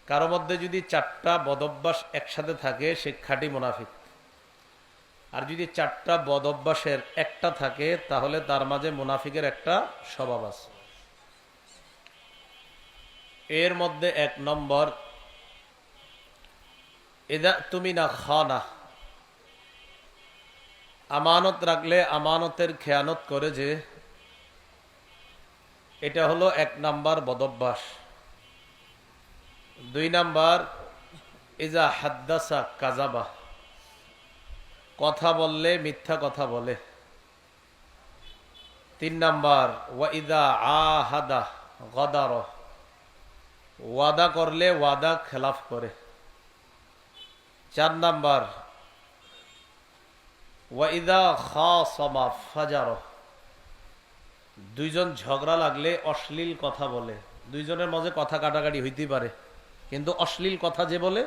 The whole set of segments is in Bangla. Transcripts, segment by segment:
কারো মধ্যে যদি 4টা বদঅভ্যাস একসাথে থাকে সে খাঁটি মুনাফিক। আর যদি 4টা বদঅভ্যাসের একটা থাকে তাহলে তার মাঝে মুনাফিকের একটা স্বভাব আছে। এর মধ্যে 1 নম্বর, ইদা তুমি না খানা, আমানত রাখলে আমানতের খেয়ানত করে যে, এটা হলো 1 নাম্বার বদঅভ্যাস। 2 নাম্বার, ইজা হাদ্দাসা কাজাবা, কথা বললে মিথ্যা কথা বলে। 3 নাম্বার, ওয়া ইদা আহাদা গদার, ওয়াদা করলে ওয়াদা খেলাফ করে। 4 নাম্বার, ওয়া ইদা খাসামা ফাজার, দুইজন ঝগড়া লাগলে অশ্লীল কথা বলে। দুইজনের মাঝে কথা কাটাকাটি হইতে পারে, কিন্তু অশ্লীল কথা যে বলে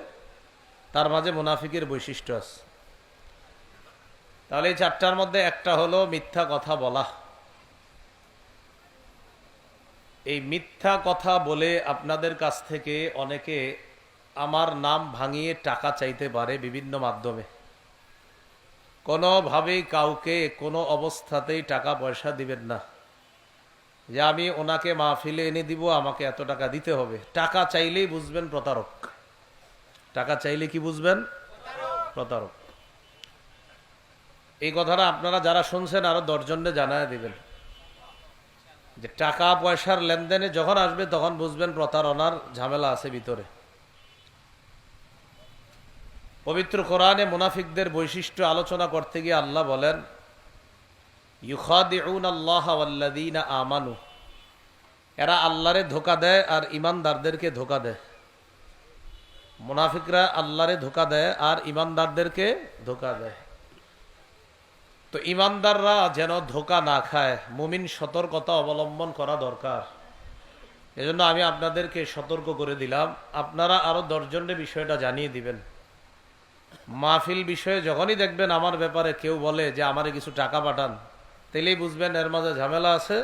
তার মাঝে মুনাফিকের বৈশিষ্ট্য আছে। তাহলে এই 4টার মধ্যে একটা হলো মিথ্যা কথা বলা। এই মিথ্যা কথা বলে আপনাদের কাছ থেকে অনেকে আমার নাম ভাঙিয়ে টাকা চাইতে পারে বিভিন্ন মাধ্যমে। কোনোভাবেই কাউকে কোনো অবস্থাতেই টাকা পয়সা দিবেন না যে আমি ওনাকে মাহফিলে এনে দিব, আমাকে এত টাকা দিতে হবে। টাকা চাইলেই বুঝবেন প্রতারক। টাকা চাইলে কি বুঝবেন? প্রতারক। এই কথাটা আপনারা যারা শুনছেন আরো 10 জনে জানায় দিবেন যে টাকা পয়সার লেনদেনে যখন আসবে তখন বুঝবেন প্রতারণার ঝামেলা আছে ভিতরে। পবিত্র কোরআনে মুনাফিকদের বৈশিষ্ট্য আলোচনা করতে গিয়ে আল্লাহ বলেন, ইউখাদিউনা আল্লাহ ওয়াল্লাযীনা আমানু, এরা আল্লাহরে ধোঁকা দেয় আর ইমানদারদেরকে ধোঁকা দেয়। মুনাফিকরা আল্লাহরে ধোঁকা দেয় আর ইমানদারদেরকে ধোঁকা দেয়। তো ইমানদাররা যেন ধোঁকা না খায়, মুমিন সতর্কতা অবলম্বন করা দরকার। এজন্য আমি আপনাদেরকে সতর্ক করে দিলাম, আপনারা আরো 10 জনের বিষয়টা জানিয়ে দিবেন। মাহফিল বিষয়ে যখনই দেখবেন আমার ব্যাপারে কেউ বলে যে আমারে কিছু টাকা পাঠান, তাইলেই বুঝবেন এর মাঝে ঝামেলা আছে,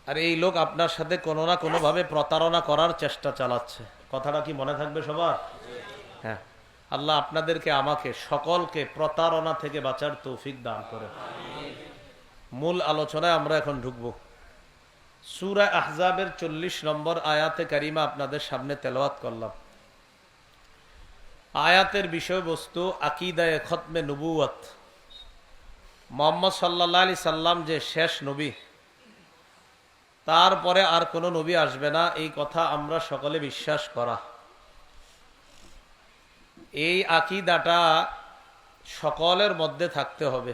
আর এই লোক আপনার সাথে কোনো না কোনোভাবে প্রতারণা করার চেষ্টা চালাচ্ছে। কথাটা কি মনে থাকবে সবার? হ্যাঁ, আল্লাহ আপনাদেরকে আমাকে সকলকে প্রতারণা থেকে বাঁচার তৌফিক দান করে। মূল আলোচনায় আমরা এখন ঢুকব। সূরা আহজাবের 40 নম্বর আয়াতে কারিমা আপনাদের সামনে তেলাওয়াত করলাম। আয়াতের বিষয়বস্তু আকীদায়ে খতমে নবুয়ত, মুহাম্মদ সাল্লাল্লাহু আলাইহি সাল্লাম যে শেষ নবী, তারপরে আর কোনো নবী আসবে না, এই কথা আমরা সকলে বিশ্বাস করা। এই আকীদাটা সকলের মধ্যে থাকতে হবে।